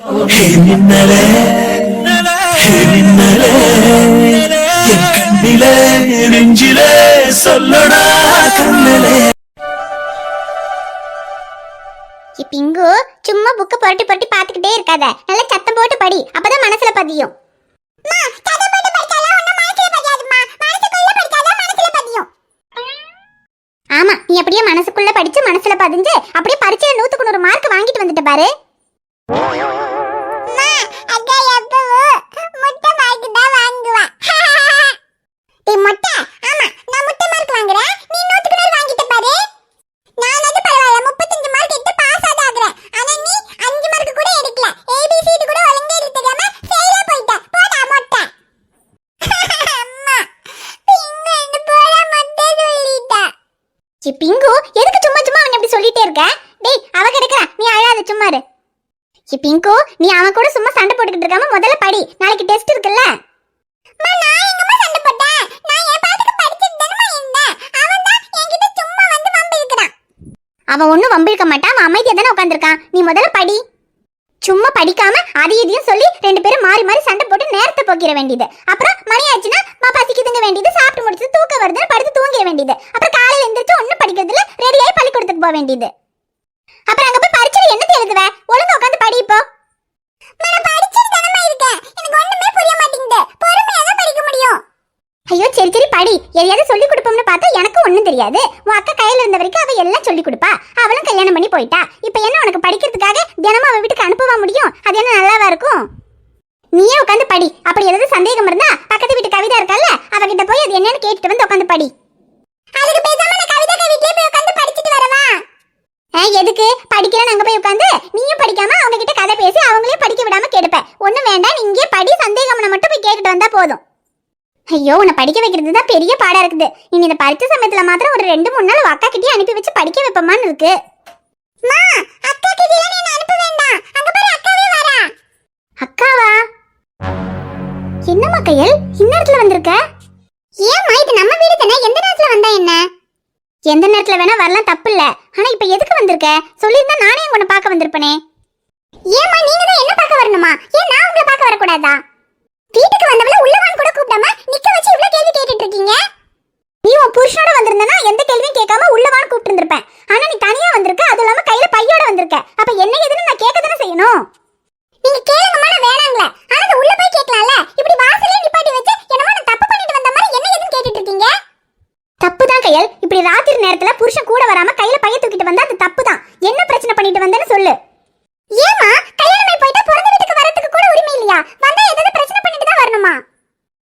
மின்னலே மின்னலே என் கண்ணிலே நெஞ்சிலே சொல்லடா கண்ணலே. பிங்கு சும்மா புக்க புரட்டி புரட்டி பாத்துக்கிட்டே இருக்காத, நல்லா சத்தம் போட்டு படி, அப்பதான் மனசுல பதியும். ஆமா, நீ அப்படியே மனசுக்குள்ள படிச்சு மனசுல பதிஞ்சு அப்படியே பரீட்சையில 100க்கு 100 மார்க் வாங்கிட்டு வந்துட்ட பாரு. பிங்கு எதுக்கு சும்மா சும்மா அவன் இப்படி சொல்லிட்டே இருக்க? டேய், அவ கிடைக்கறா, நீ அழாத, சும்மா இரு. பிங்கு, நீ அவன் கூட சும்மா சண்டை போட்டுக்கிட்டு இருக்காம முதல்ல படி, நாளைக்கு டெஸ்ட் இருக்குல்ல. அம்மா, நான் எங்கம்மா சண்டை போட்டேன்? நான் என் பாட்டுக்கு படிச்சிட்டு தானே இருந்தேன். அவன் தான் என்கிட்ட சும்மா வந்து வம்பிழுக்கறான். அவன் ஒண்ணும் வம்பிழுக்க மாட்டான், அவன் அமைதியா தானே உட்கார்ந்திருக்கான். நீ முதல்ல படி. சும்மா படிக்காம அது இதையும் சொல்லி ரெண்டு பேரும் மாறி மாறி சண்டை போட்டு நேரத்தை போக்கிற வேண்டியது. அப்புறம் மணி ஆச்சுன்னா பசிக்குதுங்க வேண்டியது, சாப்பிட்டு முடிச்சு தூக்கம் வருதுன்னு படுத்து தூங்கிட வேண்டியது. அப்புறம் காலையில எந்திரிச்சு ஒன்னும் படிக்கிறதுல ரெடியாகி பள்ளிக்கூடத்துக்கு போக வேண்டியது. அப்புறம் அங்க போய் பரீட்சையில என்ன எழுதுவ? ஒழுங்கா உட்காந்து படி. இப்போ ஐயோ, சரி சரி படி. எதையாவது சொல்லி கொடுப்போம்னு பார்த்தா எனக்கு ஒன்னும் தெரியாது. உன் அக்கா கையில இருந்த வரைக்கும் அவ எல்லாம் சொல்லி கொடுப்பா. அவளும் கல்யாணம் பண்ணி போயிட்டா. இப்ப என்ன உனக்கு படிக்கிறதுக்காக தினமும் அவ வீட்டுக்கு அனுப்பவா முடியும்? அது என்ன நல்லாவா இருக்கும்? நீயே உட்காந்து படி. அப்படி ஏதாவது சந்தேகம் இருந்தா பக்கத்து வீட்டு கவிதா இருக்கல்ல, அவகிட்ட போய் அது என்னன்னு கேட்டுட்டு வந்து உட்காந்து படி. அதுக்கு பேசாம நான் கவிதா வீட்லயே போய் உட்காந்து படிச்சிட்டு வரவா? எதுக்கு படிக்கிறேன்னு அங்க போய் உட்காந்து நீயும் படிக்காம அவங்க கிட்ட கதை பேசி அவங்களையும் படிக்க விடாம கேடுப்ப. ஒண்ணும் வேண்டாம், நீ இங்கே படி. சந்தேகம்னா மட்டும் போய் கேட்டுட்டு வந்தா போதும். ஐயோ, உன்னை படிக்க வைக்கிறது தான் பெரிய பாடா இருக்குது. இனி இந்த பரீட்சை சமயத்துல மாத்திரம் ஒரு 2-3 நாள் அக்கா கிட்டே அனுப்பி வச்சு படிக்க வைப்பமான்னு இருக்கு. அக்கா கிட்டே நீ அனுப்ப வேண்டாம். அங்க பாரு, அக்காவே வரா. அக்காவா? என்னம்மா கையல், இந்நேரத்துல வந்திருக்க? ஏம்மா, இது நம்ம வீடு தானே, எந்த நேரத்துல வந்தா என்ன? எந்த நேரத்துல வேணா வரலாம், தப்பு இல்ல. ஆனா இப்ப எதுக்கு வந்திருக்க? சொல்லியிருந்தா நானே உன்னை பார்க்க வந்திருப்பனே. ஏம்மா, நீங்க தான் என்ன பார்க்க வரணுமா? ஏன் நான் உங்களை பார்க்க வரக்கூடாதா? வீட்டுக்கு வந்தவள உள்ளவான் கூட கூப்பிடாம நிக்க வச்சு இவ்ளோ கேள்வி கேட்டுட்டு இருக்கீங்க. நீ உன் புருஷனோட வந்திருந்தனா எந்த கேள்வியும் கேட்காம உள்ளவான் கூப்பிட்டு இருந்திருப்பேன். ஆனா நீ தனியா வந்திருக்க, அது இல்லாம கையில பையோட வந்திருக்க. அப்ப என்ன ஏதுன்னு நான் கேட்க தானே செய்யணும். நீங்க கேளுங்கம்மா, நான் வேணாங்களே. ஆனா அது உள்ள போய் கேட்கலாம்ல. இப்படி வாசல்ல நிப்பாட்டி வச்சு என்னமோ நான் தப்பு பண்ணிட்டு வந்த மாதிரி என்ன ஏதுன்னு கேட்டுட்டு இருக்கீங்க. தப்பு தான் கையல். இப்படி ராத்திரி நேரத்துல புருஷன் கூட வராம கையில பைய தூக்கிட்டு வந்தா அது தப்பு தான். என்ன பிரச்சனை பண்ணிட்டு வந்தேன்னு சொல்லு. ஏமா, கல்யாணம் போயிட்டா பிறந்த வீட்டுக்கு வரதுக்கு கூட உரிமை இல்லையா? வந்தா ஏதாவது பிரச்சனை பண்ணிட்டு தான் வரணுமா?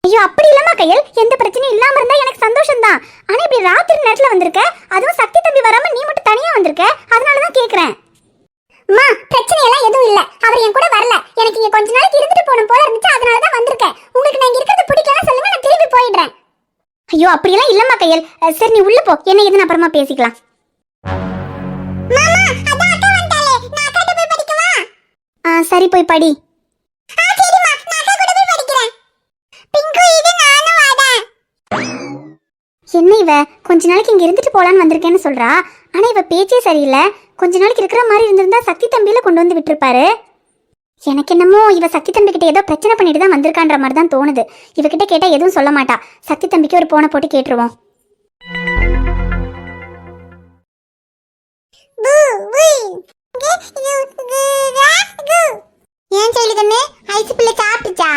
ஐயோ, அப்படி இல்லம்மா கையல். எந்த பிரச்சனையும் இல்லாம இருந்தா எனக்கு சந்தோஷம் தான். ஆனா இப்படி ராத்திரி நேரத்துல வந்திருக்க, அதுவும் சக்தி தம்பி வராம நீ மட்டும் தனியா வந்திருக்க, அதனால தான் கேக்குறேன். அம்மா, பிரச்சனை எல்லாம் எதுவும் இல்ல. அவர் என் கூட வரல. எனக்கு இங்க கொஞ்ச நாளைக்கு இருந்துட்டு போணும் போல இருந்துச்சு, அதனால தான் வந்திருக்கேன். உங்களுக்கு நான் இங்க இருக்கிறது பிடிக்கல சொல்லுங்க, நான் திரும்பி போயிடுறேன். ஐயோ, அப்படி எல்லாம் இல்லம்மா கையல். சரி, நீ உள்ள போ. என்ன ஏதுன்னு அப்புறமா பேசிக்கலாம். மாமா, அதான் அக்கா வந்தாலே. நான் அக்கா கிட்ட போய் படிக்கவா? சரி, போய் படி. சரிம்மா, நான் அக்கா கூட போய் படிக்கிறேன். பிங்கு, இது நானும் வரேன். என்ன இவ கொஞ்ச நாளைக்கு இங்க இருந்துட்டு போலான்னு வந்திருக்கேன்னு சொல்றா. ஆனா இவ பேச்சே சரியில்லை. கொஞ்ச நாளைக்கு இருக்கிற மாதிரி இருந்திருந்தா சக்தி தம்பியில கொண்டு வந்து விட்டுருப்பாரு. எனக்கு என்னமோ இவ சக்தி தம்பி கிட்ட ஏதோ பிரச்சனை பண்ணிட்டு தான் வந்திருக்கான்ற மாதிரி தான் தோணுது. இவகிட்ட கேட்டா எதுவும் சொல்ல மாட்டா. சக்தி தம்பிக்கு ஒரு போனை போட்டு கேட்டுருவோம். ஏன் சொல்லுதுன்னு ஐஸ் பிள்ளை சாப்பிட்டுச்சா?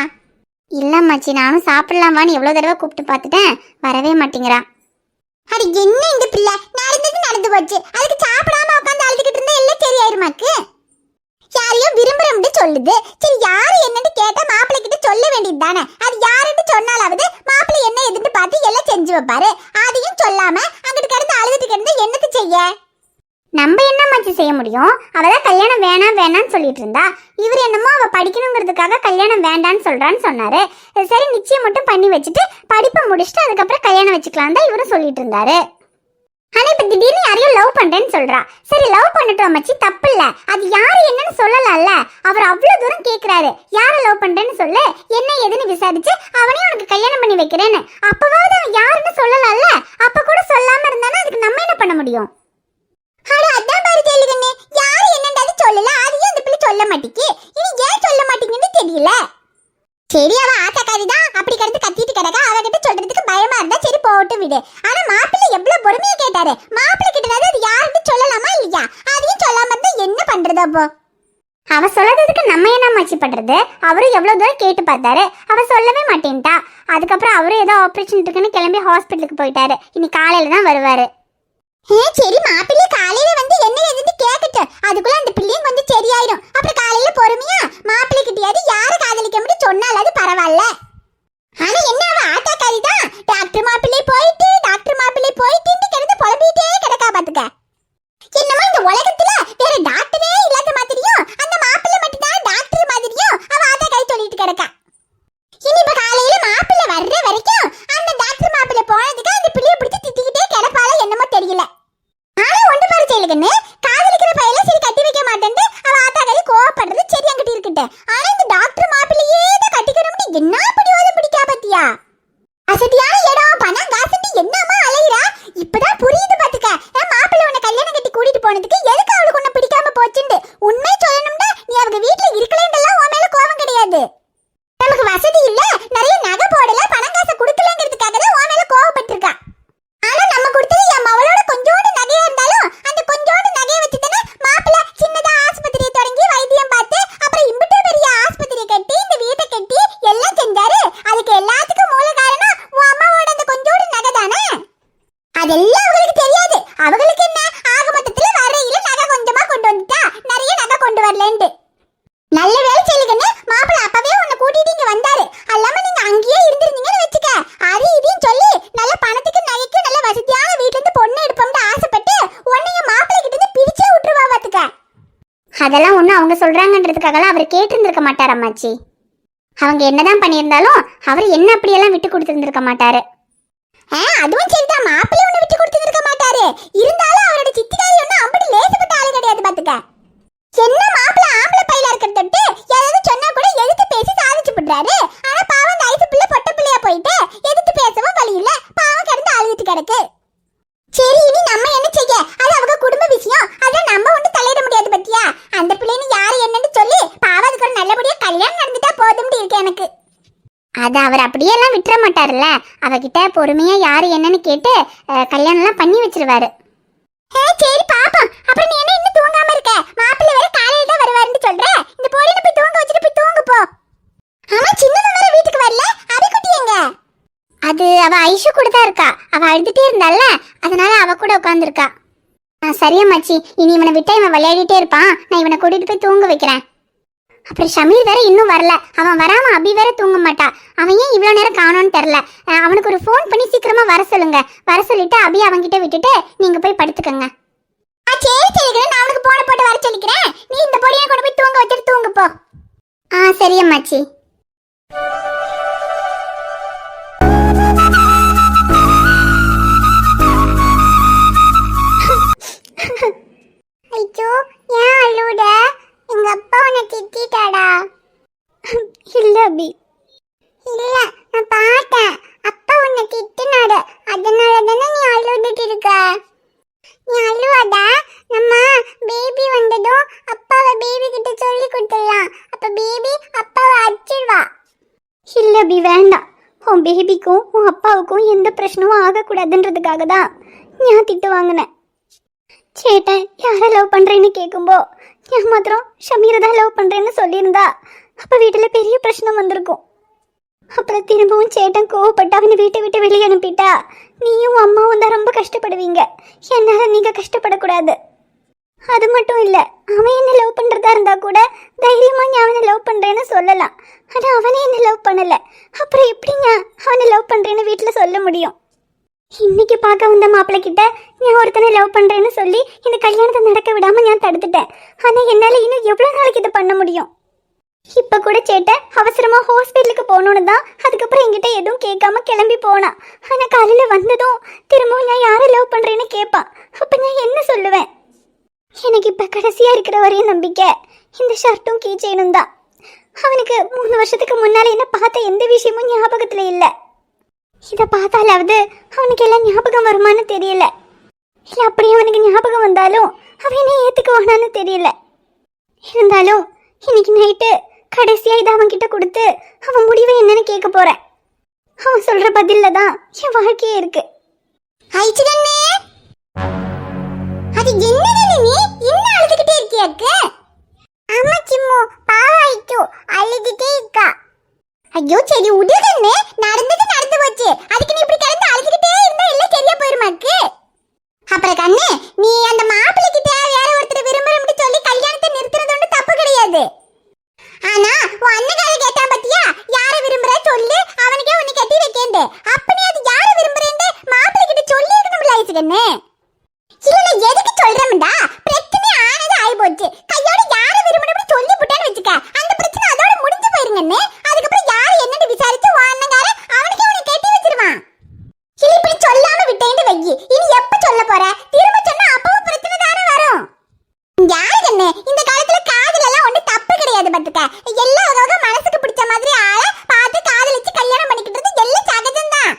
இல்ல மச்சி, நானும் சாப்பிடலாமான்னு எவ்வளவு தடவை கூப்பிட்டு பார்த்துட்டேன், வரவே மாட்டேங்கிறா. அது என்ன இந்த பிள்ளை, நடந்து போச்சு. அதுக்கு சாப்பிடாம உட்காந்து அழுதுகிட்டு இருந்தா எல்லாம் சரியாயிருமாக்கு? யாரையோ விரும்புறோம்னு சொல்லுது. சரி, யாரு என்னன்னு கேட்டா மாப்பிள்ளை கிட்ட சொல்ல வேண்டியது தானே. அது யாருன்னு சொன்னாலாவது மாப்பிள்ளை என்ன எதுன்னு பார்த்து எல்லாம் செஞ்சு வைப்பாரு. அதையும் சொல்லாம அங்கிட்டு கிடந்து அழுதுட்டு கிடந்து என்னத்து செய்ய? நம்ம என்ன மச்சி செய்ய முடியும்? அவதான் கல்யாணம் வேணாம் வேணான்னு சொல்லிட்டு இருந்தா. இவர் என்னமோ அவ படிக்கணுங்கிறதுக்காக கல்யாணம் வேண்டான்னு சொல்றான்னு சொன்னாரு. சரி, நிச்சயம் மட்டும் பண்ணி வச்சுட்டு படிப்பை முடிச்சுட்டு அதுக்கப்புறம் கல்யாணம் வச்சுக்கலாம் தான் இவரும் சொல்லிட்டு இருந்தாரு. ஆனா இப்ப திடீர்னு யாரையும் லவ் பண்றேன்னு சொல்றா. சரி, லவ் பண்ணட்டும் மச்சி, தப்பு இல்ல. அது யாரு என்னன்னு சொல்லலாம்ல. அவர் அவ்வளவு தூரம் கேக்குறாரு, யார லவ் பண்றேன்னு சொல்லு, என்ன ஏதுன்னு விசாரிச்சு அவனே உனக்கு கல்யாணம் பண்ணி வைக்கிறேன்னு. அப்பவாவது அவன் யாருன்னு சொல்லலாம்ல. அப்ப கூட சொல்லாம இருந்தானா அதுக்கு நம்ம என்ன பண்ண முடியும்? அட அதான் பாரு கேளுங்கன்னு, யாரு என்னன்றது சொல்லல. அதையும் அந்த பிள்ளை சொல்ல மாட்டேங்கி. இனி இல்ல. சரி அவ ஆத்தாக்காரி தான் அப்படி கிடந்து கத்திட்டு கிடக்கா, அவகிட்ட சொல்றதுக்கு பயமா இருந்தா சரி போட்டு விடு. ஆனா மாப்பிள்ளை எவ்வளவு பொறுமையா கேட்டாரு. மாப்பிள்ளை கிட்டனாவது அது யாருக்கு சொல்லலாமா இல்லையா? அதையும் சொல்லாம இருந்தா என்ன பண்றது? அப்போ அவ சொல்லறதுக்கு நம்ம என்ன மச்சி பண்றது? அவரும் எவ்வளவு தூரம் கேட்டு பார்த்தாரு, அவ சொல்லவே மாட்டேன்ட்டா. அதுக்கப்புறம் அவரும் ஏதோ ஆபரேஷன் இருக்குன்னு கிளம்பி ஹாஸ்பிட்டலுக்கு போயிட்டாரு. இனி காலையில தான் வருவாரு. சரி மாப்பிள்ளை காலையில வந்து என்ன எதுன்னு கேக்கட்டு, அதுக்குள்ள அந்த பிள்ளையும் கொஞ்சம் சரியாயிடும். அப்புறம் காலையில பொறுமையா மாப்பிள்ளை கிட்டயாவது யாரை காதலிக்க முடியும் சொன்னாலாவது பரவாயில்ல. ஆனா என்ன அவ ஆட்டாக்காரி தான் டாக்டர் மாப்பிள்ளை போயிட்டு கிடந்து புலம்பிட்டே கிடக்கா பாத்துக்க. என்னமோ இந்த உலகத்துல வேற டாக்டரே இல்லாத மாதிரியும் அந்த மாப்பிள்ளை மட்டும் தான் டாக்டர் மாதிரியும் அவ ஆட்டாக்காரி சொல்லிட்டு கிடக்கா. இனி இப்ப காலையில மாப்பிள்ளை வர்ற வரைக்கும் அந்த டாக்டர் மாப்பிள்ளை போனதுக்கு அந்த பிள்ளைய பிடிச்சி திட்டிக்கிட்டே கிடப்பால என்னமோ தெரியல. ஆனா ஒன்று பாரு செயலுக்குன்னு காதலிக்கிற பையல சரி கட்டி வைக்க மாட்டேன்னு அவ ஆத்தாக்காரி கோவப்படுறது சரி அங்கிட்டு இருக்கட்டு. ஆனா இந்த டாக்டர் மாப்பிள்ளையே தான் கட்டிக்கணும்னு என்ன பிடிவாதம் பிடிக்கா பத்தியா? அசதியான இடம் பணம் காசுட்டு என்னமா அலையிறா? இப்பதான் புரியுது பாத்துக்க. மாப்பிள்ளை உன்னை கல்யாணம் கட்டி கூட்டிட்டு போனதுக்கு எதுக்கு அவளுக்கு உன்னை பிடிக்காம போச்சுண்டு. உண்மை சொல்லணும்னா நீ அவங்க வீட்டுல இருக்கலன்றலாம் உன் மேல கோவம் கிடையாது. நமக்கு வசதி இல்ல, நிறைய நகை போடல, பணம் காசை கொடுக்கலங்கிறதுக்காக தான் உன் மேல கோவப்பட்டிருக்கா. ஆனா நம்ம கொடுத்தது என் மவளோட கொஞ்சோண்டு நகையா இருந்தாலும் அந்த கொஞ்சோண்டு நகையை வச்சு தானே மாப்பிள்ளை சின்னதா ஆஸ்பத்திரியை தொடங்கி வைத்தியம் பார்த்து அப்புறம் இம்பிட்டு பெரிய ஆஸ்பத்திரியை கட்டி இந்த வீட்டை கட்டி எல்லாம் செஞ்சாரு. அதுக்கு எல்லாத்துக்கும் மூல காரணம் உன் அம்மாவோட அந்த கொஞ்சோண்டு நகை தானே. அதெல்லாம் அவங்களுக்கு தெரியாது. அவங்களுக்கு என்ன ஆக மொத்தத்துல வரையில நகை கொஞ்சமா கொண்டு வந்துட்டா, நிறைய நகை கொண்டு வரலன்ட்டு. நல்ல வேலை செய்யுங்கன்னு மாப்பிள்ளை அப்பவே உன்னை கூட்டிட்டு இங்க வந்தாரு. அல்லாம நீங்க அங்கேயே இருந்திருந்தீங்கன்னு வச்சுக்க, அது இதையும் சொல்லி நல்ல பணத்துக்கு நகைக்கு நல்ல வசதியான வீட்டுல இருந்து பொண்ணு எடுப்போம்னு ஆசைப்பட்டு உன்னைய மாப்பிள்ளை கிட்ட இருந்து பிரிச்சே விட்டுருவா பாத்துக்க. அதெல்லாம் ஒண்ணும் அவங்க சொல்றாங்கன்றதுக்காகலாம் அவர் கேட்டு இருந்திருக்க மாட்டார் அம்மாச்சி. அவங்க என்னதான் பண்ணியிருந்தாலும் அவர் என்ன அப்படியெல்லாம் விட்டு கொடுத்துருந்துருக்க மாட்டாரு. அதுவும் சரிதான், மாப்பிள்ளை ஒண்ணு விட்டு கொடுத்துருக்க மாட்டாரு. இருந்தாலும் அவரோட சித்திகாரி ஒண்ணு அப்படி லேசப்பட்ட ஆளு கிடையாது பாத்துக்க. என்ன மாப்பிள்ளை ஆம்பளை பையில இருக்கிறது ஏதாவது சொன்னா கூட எதிர்த்து பேசி சாதிச்சு விடுறாரு. ஆனா பாவம் அந்த ஐசு பிள்ளை பொட்ட பிள்ளையா போயிட்டு எதிர்த்து பேசவும் வழி இல்ல, பாவம் கிடந்து அழுதுட்டு கிடக்கு. சரி இனி நம்ம என்ன செய்ய? அது அவங்க குடும்ப விஷயம், அதான் நம்ம ஒன்றும் தலையிட முடியாது பத்தியா. அந்த பிள்ளைன்னு யாரு என்னன்னு சொல்லி பாவம் அதுக்கு ஒரு நல்லபடியா கல்யாணம் நடந்துட்டா போதும்னு இருக்கு எனக்கு. அது அவர் அப்படியே எல்லாம் விட்டுற மாட்டாருல்ல, அவகிட்ட பொறுமையா யாரு என்னன்னு கேட்டு கல்யாணம் எல்லாம் பண்ணி வச்சிருவாரு. சரி பாப்போம். அப்புறம் நீ என்ன இன்னும் தூங்காம இருக்க? மாப்பிள்ளை வேற காலையில தான் வருவாருன்னு சொல்ற. இந்த போடின போய் தூங்க வச்சுட்டு போய் தூங்கு போ. ஆமா சின்னவன் வேற வீட்டுக்கு வரல, அபிக்குட்டி எங்க? அது அவ ஐஷு கூட தான் இருக்கா. அவ அழுதுட்டே இருந்தால அதனால அவ கூட உட்கார்ந்துருக்கா. சரியா மச்சி, இனி இவனை விட்டா இவன் விளையாடிட்டே இருப்பான். நான் இவனை கூட்டிட்டு போய் தூங்க வைக்கிறேன். அப்புறம் ஷமீர் வேற இன்னும் வரல. அவன் வராம அபி வேற தூங்க மாட்டா. அவன் ஏன் இவ்வளவு நேரம் காணோன்னு தெரியல. அவனுக்கு ஒரு ஃபோன் பண்ணி சீக்கிரமா வர சொல்லுங்க. வர சொல்லிட்டு அபி அவன்கிட்ட விட்டுட்டு நீங்க போய் படுத்துக்கங்க. சரி சரி, நான் அவனுக்கு போன போட்டு வர சொல்லிக்கிறேன். நீ இந்த பொடியை கொண்டு போய் தூங்க வச்சுட்டு தூங்கு போ. சரியம்மாச்சி. ஐயோ ஏன் அழுவுட? எங்க அப்பா உன்னை திட்டாடா? இல்ல அபி, இல்ல நான் பார்த்தேன். அப்பா உன்னை திட்டினாரு, அதனால தானே நீ அழுதுட்டு இருக்க. நீ அழுவாத, நம்ம பேபி வந்ததும் அப்பாவை பேபி கிட்ட சொல்லி கொடுத்துடலாம். அப்ப பேபி அப்பாவை அடிச்சிடுவா. இல்ல அபி வேண்டாம். உன் பேபிக்கும் உன் அப்பாவுக்கும் எந்த பிரச்சனையும் ஆகக்கூடாதுன்றதுக்காக தான் நான் திட்டு வாங்கினேன். சேட்டன் யாரை லவ் பண்றேன்னு கேட்கும்போ நான் மாத்திரம் ஷமீரை தான் லவ் பண்றேன்னு சொல்லியிருந்தா அப்ப வீட்டுல பெரிய பிரச்சனை வந்திருக்கும். அப்புறம் திரும்பவும் சேட்டன் கோவப்பட்டு அவனை வீட்டை விட்டு வெளியே அனுப்பிட்டா நீயும் அம்மாவும் தான் ரொம்ப கஷ்டப்படுவீங்க. என்னால நீங்க கஷ்டப்படக்கூடாது. அது மட்டும் இல்ல, அவன் என்ன லவ் பண்றதா இருந்தா கூட தைரியமா நீ அவனை லவ் பண்றேன்னு சொல்லலாம். ஆனா அவனே என்ன லவ் பண்ணல. அப்புறம் எப்படிங்க அவனை லவ் பண்றேன்னு வீட்டுல சொல்ல முடியும்? இன்னைக்கு பார்க்க வந்த மாப்பிள்ளை கிட்ட நான் ஒருத்தனை லவ் பண்றேன்னு சொல்லி இந்த கல்யாணத்தை நடக்க விடாம நான் தடுத்துட்டேன். ஆனா என்னால இன்னும் எவ்வளவு நாளைக்கு இதை பண்ண முடியும்? இப்ப கூட சேட்டை அவசரமா ஹாஸ்பிட்டலுக்கு போகணும்னு தான் அதுக்கப்புறம் என்கிட்ட எதுவும் கேட்காம கிளம்பி போனான். ஆனா காலையில வந்ததும் திரும்பவும் நான் யாரை லவ் பண்றேன்னு கேட்பான். அப்ப நான் என்ன சொல்லுவேன்? எனக்கு இப்ப கடைசியா இருக்கிற ஒரே நம்பிக்கை இந்த ஷர்ட்டும் கீ செயினும் தான். அவனுக்கு 3 வருஷத்துக்கு முன்னால என்ன பார்த்த எந்த விஷயமும் ஞாபகத்துல இல்லை. இதை பார்த்தாலாவது அவனுக்கு எல்லாம் ஞாபகம் வருமானு தெரியல. இல்லை அப்படியே அவனுக்கு ஞாபகம் வந்தாலும் அவன் என்ன ஏற்றுக்குவானான்னு தெரியல. இருந்தாலும் இன்னைக்கு நைட்டு கடைசியா இதை அவன் கிட்ட கொடுத்து அவன் முடிவை என்னன்னு கேட்க போறேன். அவன் சொல்ற பதில்ல தான் என் வாழ்க்கையே இருக்கு. ஐச்சிடன்னே, அது என்னது நீ இன்னும் அழுதுகிட்டே இருக்கியாக்கு? அம்மா சிம்மு பாவாயிட்டு அழுதுகிட்டே இருக்கா. ஐயோ சரி உடுகண்ணே, நடந்து போச்சு. அதுக்கு நீ இப்படி கிடந்து அழுதுகிட்டே இருந்தா எல்லாம் சரியா போயிருமாக்கு. அப்புறம் கண்ணே, நீ அந்த மாப்பிள்ளை கிட்ட வேற ஒருத்தர் விரும்புறேன்னு சொல்லி கல்யாணத்தை நிறுத்துறது ஒன்றும் தப்பு கிடையாது. ஆனா உன் அண்ணகார கேட்டான் பத்தியா, யார விரும்புற சொல்லு, அவனுக்கே உன்னை கட்டி வைக்கேண்டு. அப்ப நீ அது யார விரும்புறேன்னு மாப்பிள்ளை கிட்ட சொல்லி இருக்கணும்ல ஐசுகண்ணே. இல்ல எதுக்கு சொல்றேன்டா, பிரச்சனை ஆனது ஆயி போச்சு. கையோட யார விரும்பணும்னு சொல்லி புட்டான்னு வச்சுக்க, அந்த பிரச்சனை அதோட முடிஞ்சு போயிருங்கண்ணே. அதுக்கப்புறம் யாரு என்னன்னு விசாரிச்சு உன் அண்ணகார அவனுக்கே உன்னை கட்டி வச்சிருவான். இல்ல இப்படி சொல்லாம விட்டேன்னு வையி, இனி எப்ப சொல்ல போற? திரும்ப சொன்னா அப்பவும் பிரச்சனை தானே வரும். யாருங்கண்ணே, இந்த காலத்துல காதல் எல்லாம் ஒண்ணு தப்பு கிடையாது பாத்துக்க. எல்லாரோட மனசுக்கு பிடிச்ச மாதிரி ஆளை பார்த்து காதலிச்சு கல்யாணம் பண்ணிக்கிட்டது எல்லாம் சகஜம்தான்.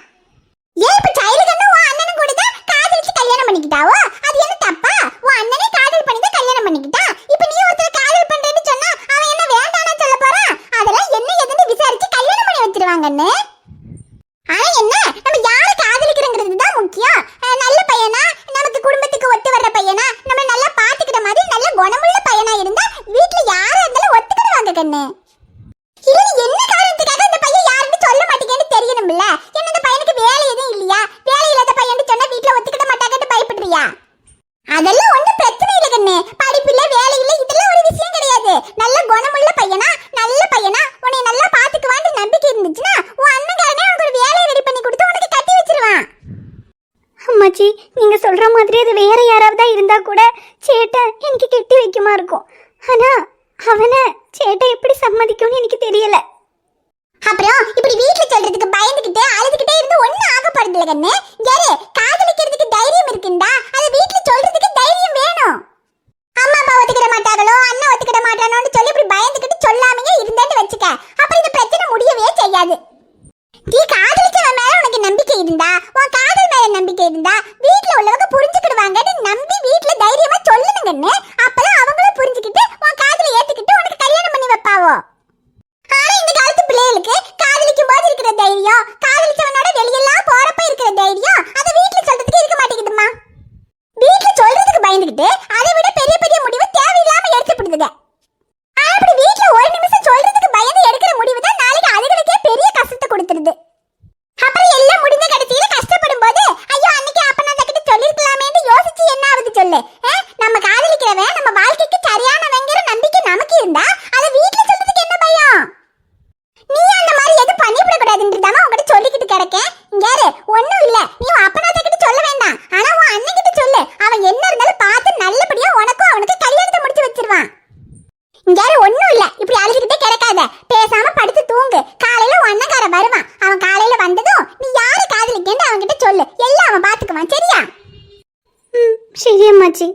ஏன் இப்ப சைலுகண்ணு உன் அண்ணனும் கூட தான் காதலிச்சு கல்யாணம் பண்ணிக்கிட்டாவோ? அது என்ன தப்பா? உன் அண்ணனே காதல் பண்ணி தான் கல்யாணம் பண்ணிக்கிட்டான். இப்ப நீ ஒருத்தர் காதல் பண்றேன்னு சொன்னா அவன் என்ன வேண்டானா சொல்ல போறான்? அதெல்லாம் என்ன எதுன்னு விசாரிச்சு கல்யாணம் பண்ணி வச்சிருவாங்கண்ணே. ஆனா என்ன, நம்ம யார காதலிக்கிறங்கிறது தான் முக்கியம். நல்ல பையனா, நமக்கு குடும்பத்துக்கு ஒத்து வர்ற பையனா, நம்ம நல்லா பாத்துக்கிற மாதிரி நல்ல குணமுள்ள பையனா இருந்தா வீட்டுல யாரா இருந்தாலும் ஒத்துக்கிடுவாங்க கண்ணு. இல்ல நீ என்ன காரணத்துக்காக இந்த பையன் யாருன்னு சொல்ல மாட்டேங்கன்னு தெரியணும்ல. என்ன இந்த பையனுக்கு வேலை எதுவும் இல்லையா? வேலை இல்லாத பையன் சொன்னா வீட்டுல ஒத்துக்கிட மாட்டாங்கன்னு பயப்படுறியா? அதெல்லாம் ஒன்றும் பிரச்சனை இல்லை கண்ணு. படிப்பு இல்ல, வேலை இல்ல, இதெல்லாம் ஒரு விஷயம் கிடையாது. நல்ல குணமுள்ள பையனா, நல்ல பையனா, உன்னை நல்லா பாத்துக்குவான்னு நம்பிக்கை இருந்துச்சுன்னா உன் அண்ணன்காரனே உனக்கு ஒரு வேலையை ரெடி பண்ணி கொடுத்து உனக்கு கட்டி வச்சிருவான். அம்மாச்சி, நீங்க சொல்ற மாதிரி அது வேற யாராவதா இருந்தா கூட சேட்டை எனக்கு கெட்டி வைக்குமா இருக்கும். ஆனா அவனை சேட்டை எப்படி சம்மதிக்கும்னு எனக்கு தெரியல. அப்புறம் இப்படி வீட்டுல சொல்றதுக்கு பயந்துகிட்டு அழுதுகிட்டே இருந்து ஒண்ணு ஆக போறதில்ல கண்ணு. யாரு காதலிக்கிறதுக்கு தைரியம் இருக்குண்டா, அது வீட்டுல சொல்றதுக்கு தைரியம் வேணும். அம்மா அப்பா ஒத்துக்கிட மாட்டாங்களோ, அண்ணன் ஒத்துக்கிட மாட்டானோன்னு சொல்லி இப்படி பயந்துகிட்டு சொல்லாமையே இருந்தேன்னு வச்சுக்க, அப்புறம் இந்த பிரச்சனை முடியவே செய்யாது. நீ காதலிச்சவன் மேல உனக்கு நம்பிக்கை இருந்தா, உன் காதல் மேல நம்பிக்கை இருந்தா வீட்டுல உள்ளவங்க புரிஞ்சுக்கிடுவாங்கன்னு நம்பி வீட்டுல தைரியமா சொல்லணுங்கன்னு. அப்பதான் அவங்களும் புரிஞ்சுக்கிட்டு உன் காதலை ஏத்துக்கிட்டு உனக்கு கல்யாணம் பண்ணி வைப்பாவோ. ஆனா இந்த காலத்து பிள்ளைகளுக்கு காதலிக்கும் போது இருக்கிற தைரியம், காதலிச்சவனோட வெளியெல்லாம் போறப்ப இருக்கிற தைரியம் அதை வீட்டுல சொல்றதுக்கு இருக்க மாட்டேங்குதுமா. வீட்டுல சொல்றதுக்கு பயந்துகிட்டு அதை விட பெரிய பெரிய முடிவு தேவையில்லாம எடுத்துப்படுதுங்க. அப்படி வீட்டுல ஒரு நிமிஷம் சொல்றதுக்கு பயந்து எடுக்கிற முடிவு தான் நாளைக்கு அதுகளுக்கே பெரிய கஷ்டத்தை கொடுத்துருது. அப்புறம் எல்லாம் முடிஞ்ச கடைசியில கஷ்டப்படும் போது ஐயோ அன்னைக்கு அப்ப நான் கிட்ட சொல்லிருக்கலாமேன்னு யோசிச்சு என்ன ஆகுது சொல்லு. நம்ம காதலிக்கிறவன் நம்ம வாழ்க்கைக்கு சரியானவங்கிற நம்பிக்கை நமக்கு இருந்தா அதை வீட்டுல சொல்றதுக்கு என்ன பயம்? நீ அந்த மாதிரி எதுவும் பண்ணிவிட கூடாதுன்றதாம உங்ககிட்ட சொல்லிக்கிட்டு கிடக்கேன். யாரு ஒண்ணும் இல்ல, நீ அப்பனாத்த கிட்ட சொல்ல வேண்டாம். ஆனா உன் அண்ணன் கிட்ட சொல்லு, அவன் என்ன இருந்தாலும் பார்த்து நல்லபடியா உனக்கும் அவனுக்கு கல்யாணத்தை முடிச்சு வச்சிருவான். யாரு ஒண்ணும் இல்ல, இப்படி அழுதுகிட்டே கிடக்காத, பேசாம படுத்து தூங்கு. காலையில உன் அண்ணன்கார வருவான். அவன் காலையில வந்ததும் நீ யாரு காதலிக்கேன்னு அவன் கிட்ட சொல்லு, எல்லாம் அவன் பாத்துக்குவான். சரியா? சரி அம்மாச்சி.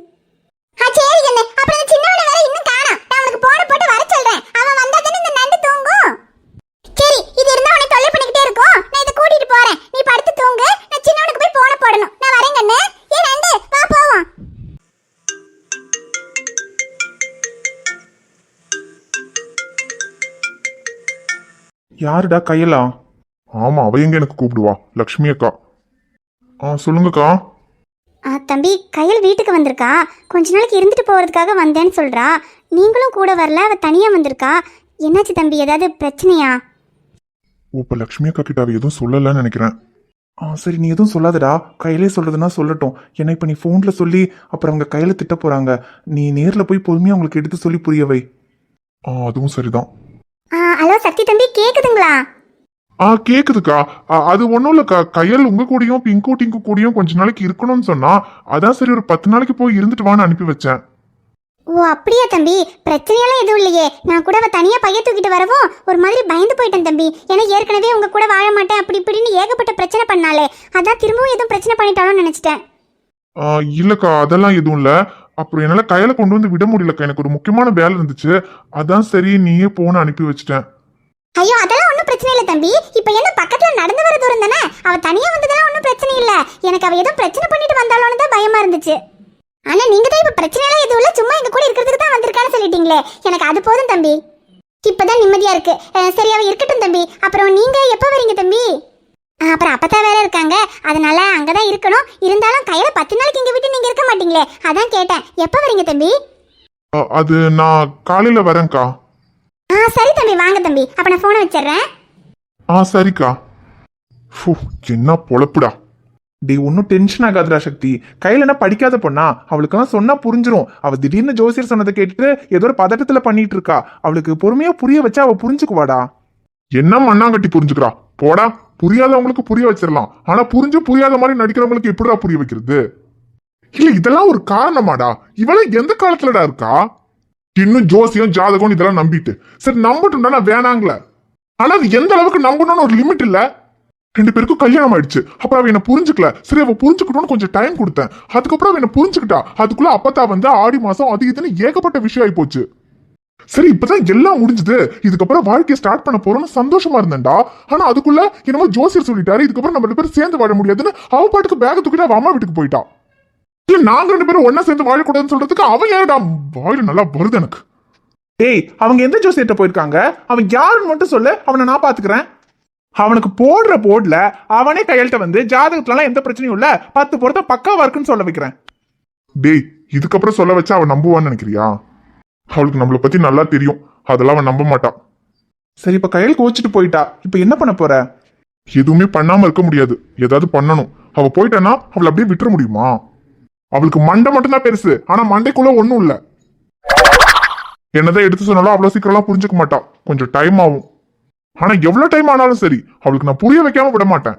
சரி என்ன, அப்புறம் சின்னவனை வேற இன்னும் காணோம். நான் உனக்கு போன போட்டு வர சொல்றேன். அவன் வந்தா தானே இந்த நண்டு தூங்கும். சரி, இது இருந்தா உன்னை தொல்லை பண்ணிக்கிட்டே இருக்கும். நான் இதை கூட்டிட்டு போறேன், நீ படுத்து தூங்கு. நான் சின்னவனுக்கு போய் போன போடணும். நான் வரேன் கண்ணு. ஏ நண்டு வா போவோம். யாருடா கையலா? ஆமா, அவ எங்க எனக்கு கூப்பிடுவா? லக்ஷ்மி அக்கா. சொல்லுங்கக்கா. தம்பி, கையில் வீட்டுக்கு வந்திருக்கா. கொஞ்ச நாளைக்கு இருந்துட்டு போறதுக்காக வந்தேன்னு சொல்றா. நீங்களும் கூட வரல, அவ தனியா வந்திருக்கா. என்னாச்சு தம்பி, ஏதாவது பிரச்சனையா? இப்ப லக்ஷ்மி அக்கா கிட்ட அவ எதுவும் சொல்லலன்னு நினைக்கிறேன். சரி, நீ எதுவும் சொல்லாதடா. கையிலே சொல்றதுன்னா சொல்லட்டும். ஏன்னா இப்ப நீ போன்ல சொல்லி அப்புறம் அவங்க கையில திட்ட போறாங்க. நீ நேர்ல போய் பொறுமையா அவங்களுக்கு எடுத்து சொல்லி புரியவை. அதுவும் சரிதான். ஹலோ சக்தி தம்பி, கேக்குதுங்களா? கேக்குதுக்கா. அது ஒண்ணும் இல்லக்கா, கையல் உங்க கூடயும் பிங்கு டிங்கு கூடயும் கொஞ்ச நாளைக்கு இருக்கணும்னு சொன்னா, அதான் சரி ஒரு 10 நாளைக்கு போய் இருந்துட்டு வான்னு அனுப்பி வச்சேன். ஓ அப்படியா தம்பி, பிரச்சனையெல்லாம் எதுவும் இல்லையே. நான் கூட அவ தனியா பைய தூக்கிட்டு வரவும் ஒரு மாதிரி பயந்து போயிட்டேன் தம்பி. ஏன்னா ஏற்கனவே உங்க கூட வாழ மாட்டேன் அப்படி இப்படின்னு ஏகப்பட்ட பிரச்சனை பண்ணாலே, அதான் திரும்பவும் எதுவும் பிரச்சனை பண்ணிட்டாலும் நினைச்சிட்டேன். இல்லக்கா, அதெல்லாம் எதுவும் இல்ல. அப்புறம் என்னால கையில கொண்டு வந்து விட முடியலக்கா, எனக்கு ஒரு முக்கியமான வேலை இருந்துச்சு. அதான் சரி நீயே போன அனுப்பி வச்சிட்டேன். ஐயோ அதெல்லாம் ஒன்றும் பிரச்சனை இல்லை தம்பி. இப்போ என்ன பக்கத்துல நடந்து வர தூரம் தானே, அவ தனியா வந்ததெல்லாம் ஒன்றும் பிரச்சனை இல்லை. எனக்கு அவ ஏதோ பிரச்சனை பண்ணிட்டு வந்தாலும் தான் பயமா இருந்துச்சு. ஆனா நீங்க தான் இப்ப பிரச்சனை எல்லாம் எதுவும் இல்லை, சும்மா எங்க கூட இருக்கிறதுக்கு தான் வந்திருக்கான்னு சொல்லிட்டீங்களே, எனக்கு அது போதும் தம்பி. இப்பதான் நிம்மதியா இருக்கு. சரி அவ இருக்கட்டும் தம்பி. அப்புறம் நீங்க எப்ப வரீங்க தம்பி? அப்புறம் அப்பதான் வேற இருக்காங்க, அதனால அங்கதான் இருக்கணும். இருந்தாலும் கையில 10 நாளைக்கு எங்க வீட்டு நீங்க இருக்க மாட்டீங்களே, அதான் கேட்டேன். எப்ப வரீங்க தம்பி? அது நான் காலையில வரேன்க்கா. சரி தம்பி, வாங்க தம்பி. அப்ப நான் போனை வச்சிடுறேன். சரிக்கா. என்ன பொழப்புடா. டே ஒன்னும் டென்ஷன் ஆகாதுடா சக்தி. கையில என்ன படிக்காத பொண்ணா? அவளுக்கெல்லாம் சொன்னா புரிஞ்சிரும். அவ திடீர்னு ஜோசியர் சொன்னதை கேட்டுட்டு ஏதோ ஒரு பதட்டத்துல பண்ணிட்டு இருக்கா. அவளுக்கு பொறுமையா புரிய வச்சா அவ புரிஞ்சுக்குவாடா. என்ன மண்ணாங்கட்டி புரிஞ்சுக்கிறா? போடா. புரியாதவங்களுக்கு புரிய வச்சிடலாம், ஆனா புரியாத மாதிரி நடிக்கிறவங்களுக்கு எப்படிடா புரிய வைக்கிறது? இல்ல இதெல்லாம் ஒரு காரணமாடா? இவள எந்த காலத்துலடா இருக்கா? இன்னும் ஜோசியம் ஜாதகம் இதெல்லாம் நம்பிட்டு சரி நம்பட்டும்டா வேணாங்கள. ஆனா அது எந்த அளவுக்கு நம்பணும்னு ஒரு லிமிட் இல்ல. 2 பேருக்கும் கல்யாணம் ஆயிடுச்சு. அப்புறம் அவ என்ன புரிஞ்சுக்கல. சரி அவ புரிஞ்சுக்கணும்னு கொஞ்சம் டைம் கொடுத்தேன். அதுக்கப்புறம் அவ என்ன புரிஞ்சுக்கிட்டா. அதுக்குள்ள அப்பத்தா வந்து ஆடி மாசம் அது இதுன்னு ஏகப்பட்ட விஷயம் ஆகி போச்சு. சரி இப்பதான் எல்லாம் முடிஞ்சது, இதுக்கப்புறம் வாழ்க்கையை ஸ்டார்ட் பண்ண போறோம்னு சந்தோஷமா இருந்தேன்டா. ஆனா அதுக்குள்ள என்னமோ ஜோசியர் சொல்லிட்டாரு, இதுக்கப்புறம் நம்ம 2 பேரும் சேர்ந்து வாழ முடியாதுன்னு அவ பாட்டுக்கு பேக தூக்கிட்டு அவ அம்மா வீட்டுக்கு போயிட்டா. இல்ல நாங்க 2 பேரும் ஒன்னா சேர்ந்து வாழக்கூடாதுன்னு சொல்றதுக்கு அவன் யாருடா? வாயில நல்லா வருது எனக்கு. டேய் அவங்க எந்த ஜோசியர்ட்ட போயிருக்காங்க? அவன் யாருன்னு மட்டும் சொல்லு, அவனை நான் பாத்துக்கிறேன். அவனுக்கு போடுற போர்டுல அவனே கையெழுத்த வந்து ஜாதகத்துலாம் எந்த பிரச்சனையும் இல்ல 10 பொருத்தம் பக்காவா இருக்குன்னு சொல்ல வைக்கிறேன். டேய் இதுக்கப்புறம் சொல்ல வச்சா அவன் நம்புவான்னு நினைக்கிறியா? அவளுக்கு நம்மளை பத்தி நல்லா தெரியும், அதெல்லாம் அவன் நம்ப மாட்டான். சரி இப்ப கையில் கோச்சிட்டு போயிட்டா, இப்ப என்ன பண்ண போற? எதுவுமே பண்ணாம இருக்க முடியாது, ஏதாவது பண்ணணும். அவ போயிட்டானா அவளை அப்படியே விட்டுற முடியுமா? அவளுக்கு மண்டை மட்டும்தான் பெருசு, ஆனா மண்டைக்குள்ள ஒண்ணும் இல்ல. என்னதான் எடுத்து சொன்னாலும் அவ்வளவு சீக்கிரம் புரிஞ்சுக்க மாட்டான், கொஞ்சம் டைம் ஆகும். ஆனா எவ்வளவு டைம் ஆனாலும் சரி அவளுக்கு நான் புரிய வைக்காம விட மாட்டேன்.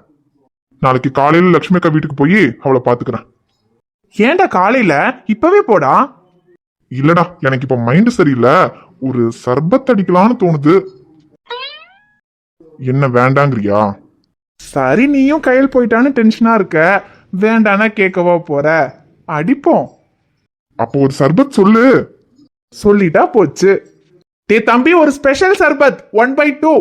நாளைக்கு காலையில லட்சுமி அக்கா வீட்டுக்கு போய் அவளை பாத்துக்கிறேன். ஏன்டா காலையில? இப்பவே போடா. இல்லடா எனக்கு இப்ப மைண்ட் சரியில்லை, ஒரு சர்பத் அடிக்கலான்னு தோணுது. என்ன வேண்டாங்கிறியா? சரி நீயும் கையில் போயிட்டான்னு டென்ஷனா இருக்க, வேண்டானா கேட்கவா போற? அடிப்போம். அப்போ ஒரு சர்பத் சொல்லு. சொல்லிட்டா போச்சு. டே தம்பி ஒரு ஸ்பெஷல் சர்பத் 1/2.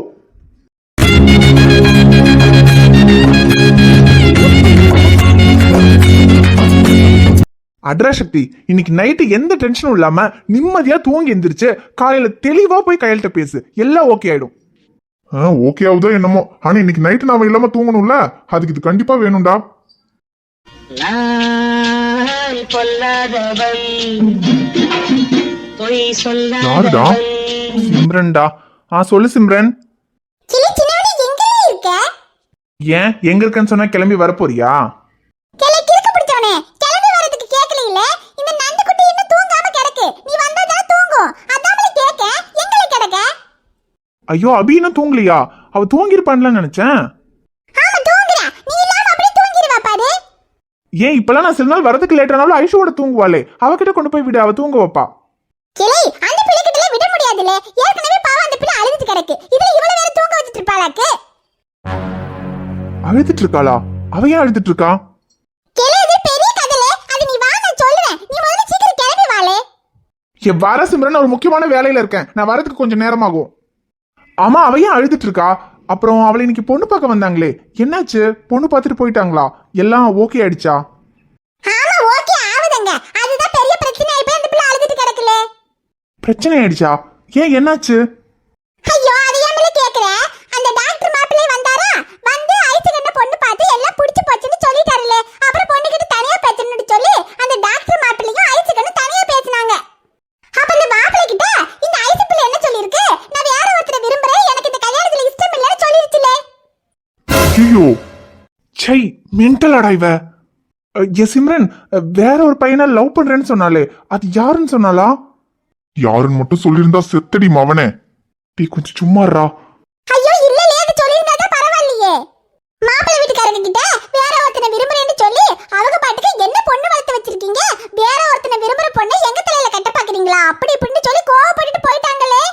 அட்ரா சக்தி, இன்னைக்கு நைட்டு எந்த டென்ஷனும் இல்லாம நிம்மதியா தூங்கி எந்திரிச்சு காலையில தெளிவா போய் கையெழுத்த பேசு, எல்லாம் ஓகே ஆயிடும். ஓகே ஆகுதோ என்னமோ, ஆனா இன்னைக்கு நைட்டு நாம இல்லாம தூங்கணும்ல, அதுக்கு இது கண்டிப்பா வேணும்டா. யாருடா? சிம்ரன்டா. சொல்லு சிம்ரன். ஏன் எங்க இருக்கன்னு சொன்னா கிளம்பி வரப்போறியா? ஐயோ அபி இன்னும் தூங்கலையா? அவ தூங்கிருப்பான்ல நினைச்சேன். ஏன் இப்பெல்லாம் நான் சில நாள் வரதுக்கு லேட் ஆனாலும் ஐஷோட தூங்குவாளே, அவகிட்ட கொண்டு போய் விடு, அவ தூங்க வைப்பா. அழுதுட்டு இருக்காளா? அவ ஏன் அழுதுட்டு இருக்கா? வர சிம்ரன், ஒரு முக்கியமான வேலையில இருக்கேன், நான் வரதுக்கு கொஞ்சம் நேரமாகும். ஆமா அவ ஏன் அழுதுட்டு இருக்கா? அப்புறம் அவளை இன்னைக்கு பொண்ணு பார்க்க வந்தாங்களே, என்னாச்சு? பொண்ணு பார்த்துட்டு போயிட்டாங்களா? எல்லாம் ஓகே ஆயிடுச்சா? பிரச்சனை ஆயிடுச்சா? ஏன் என்னாச்சு? சை மென்டலாடா இவ. சிம்ரன் வேற ஒரு பையனை லவ் பண்றேன்னு சொன்னாலே, அது யாருன்னு சொன்னாலா? யாருன்னு மட்டும் சொல்லியிருந்தா செத்தடி மவனே. டீ கொஞ்சம் சும்மாறா. ஐயோ இல்ல அது சொல்லிருந்தா பரவாயில்லையே. மாப்பிள்ளை வீட்டுக்காரங்க கிட்ட வேற ஒருத்தனை விரும்புறேன்னு சொல்லி அவங்க பாட்டுக்கு என்ன பொண்ணு வளர்த்து வச்சிருக்கீங்க, வேற ஒருத்தனை விரும்புற பொண்ணை எங்க தலையில கட்ட பாக்குறீங்களா அப்படி இப்படின்னு சொல்லி கோவப்பட்டுட்டு போயிட்டாங்களே.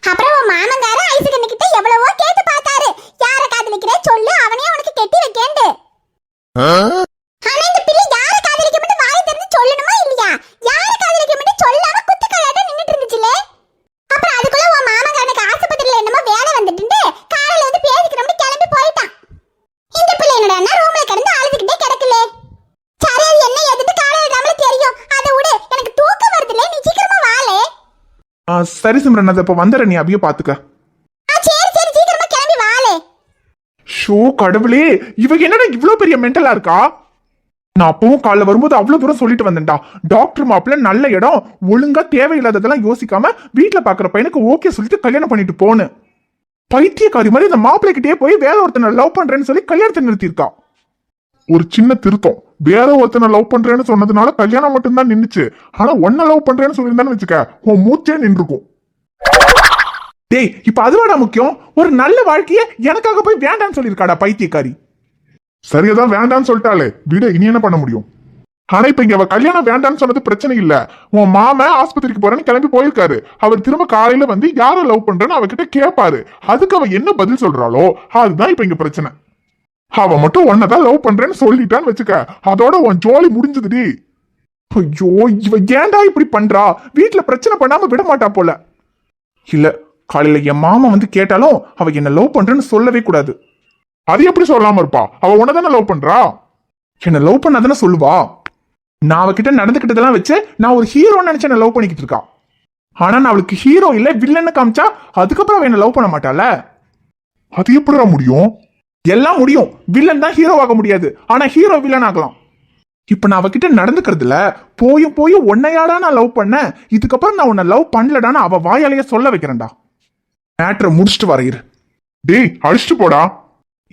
அப்புறம் உன் மாமங்கார ஐசுகண்ணு கிட்ட எவ்வளவோ கேட்டு பார்த்தாரு, யார காதலிக்கிறே சொல்லு, அவனே உனக்கு கெட்டி வைக்கேண்டு. ஆனா இந்த பிள்ளை யார காதலிக்க மட்டும் வாய் திறந்து சொல்லணுமா இல்லையா? யார காதலிக்க மட்டும் சொல்லாம குத்துக்கல்லாட்ட நின்னுட்டு இருந்துச்சுலே. அப்புறம் அதுக்குள்ள உன் மாமங்காரனுக்கு ஆஸ்பத்திரியில என்னமோ வேலை வந்துட்டு காலையில வந்து பேசிக்கிறோம்னு கிளம்பி போயிட்டான். இந்த பிள்ளை என்னடா ரூம்ல கிடந்து அழுதுகிட்டே கிடக்குலே. சரி அது என்ன எதுக்கு காலையில நம்மளுக்கு தெரியும், அதை விடு, எனக்கு தூக்கம் வருதுல, நீ சீக்கிரமா வாளே. சரி சிம்ரன், அதை இப்ப வந்துடுற, நீ அபிய பாத்துக்க. சரி சரி சீக்கிரமா கிளம்பி வாளே. ஷோ கடவுளே, இவ என்னடா இவ்வளவு பெரிய மென்டலா இருக்கா? நான் அப்பவும் காலைல வரும்போது அவ்வளவு தூரம் சொல்லிட்டு வந்தேன்டா, டாக்டர் மாப்பிள்ள நல்ல இடம், ஒழுங்கா தேவையில்லாததெல்லாம் யோசிக்காம வீட்டுல பாக்குற பையனுக்கு ஓகே சொல்லிட்டு கல்யாணம் பண்ணிட்டு போன்னு. பைத்தியக்காரி மாதிரி இந்த மாப்பிள்ளை கிட்டே போய் வேற ஒருத்தனை லவ் பண்றேன்னு சொல்லி கல்யாணத்தை நிறுத்திருக்கா. ஒரு சின்ன திருத்தம், வேற ஒருத்தனை லவ் பண்றேன்னு சொன்னதுனால கல்யாணம் மட்டும்தான் நின்னுச்சு. ஆனா ஒன்ன லவ் பண்றேன்னு சொல்லியிருந்தான்னு வச்சுக்க, உன் மூச்சே நின்றுக்கும். டேய், இப்ப அதுவாடா முக்கியம்? ஒரு நல்ல வாழ்க்கைய எனக்காக போய் வேண்டான்னு சொல்லியிருக்காடா பைத்தியக்காரி. சரியாதான் வேண்டான்னு சொல்லிட்டாலே விட, இனி என்ன பண்ண முடியும்? ஆனா இப்ப இங்க அவ கல்யாணம் வேண்டான்னு சொன்னது பிரச்சனை இல்ல. உன் மாமன் ஆஸ்பத்திரிக்கு போறேன்னு கிளம்பி போயிருக்காரு. அவர் திரும்ப காலையில வந்து யார லவ் பண்றேன்னு அவகிட்ட கேட்பாரு. அதுக்கு அவ என்ன பதில் சொல்றாளோ அதுதான் இப்ப இங்க பிரச்சனை. அவ மட்டும் ஒன்னதான் லவ் பண்றேன்னு சொல்லிட்டான்னு வச்சுக்க, அதோட உன் ஜோலி முடிஞ்சதுடி. ஐயோ, இவ ஏன்டா இப்படி பண்றா? வீட்டுல பிரச்சனை பண்ணாம விட மாட்டா போல. இல்ல, காலையில என் மாமா வந்து கேட்டாலும் அவ என்ன லவ் பண்றேன்னு சொல்லவே கூடாது. அது எப்படி சொல்லாம இருப்பா? அவ உன்னதானே லவ் பண்றா. என்ன லவ் பண்ணாதானே சொல்லுவா? நான் அவகிட்ட நடந்துக்கிட்டதெல்லாம் வச்சு நான் ஒரு ஹீரோன்னு நினைச்சு என்ன லவ் பண்ணிக்கிட்டு இருக்கா. ஆனா நான் அவளுக்கு ஹீரோ இல்ல வில்லன்னு காமிச்சா அதுக்கப்புறம் அவ என்ன லவ் பண்ண மாட்டாள. அது எப்படிடா முடியும்? எல்லாம் முடியும். வில்லன் தான் ஹீரோவாக முடியாது, ஆனா ஹீரோ வில்லன் ஆகலாம். இப்ப நான் அவகிட்ட நடந்துக்கிறதுல போயும் உன்னையாடா நான் லவ் பண்ணேன், இதுக்கப்புறம் நான் உன்னை லவ் பண்ணலடான்னு அவ வாயாலேயே சொல்ல வைக்கிறேன்டா. மேட்ரை முடிச்சுட்டு வரையிரு. டேய், அழிச்சிட்டு போடா.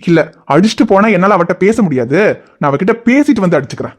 இல்ல, அடிச்சுட்டு போனா என்னால அவட்ட பேச முடியாது. நான் அவகிட்ட பேசிட்டு வந்து அடிச்சுக்கிறேன்.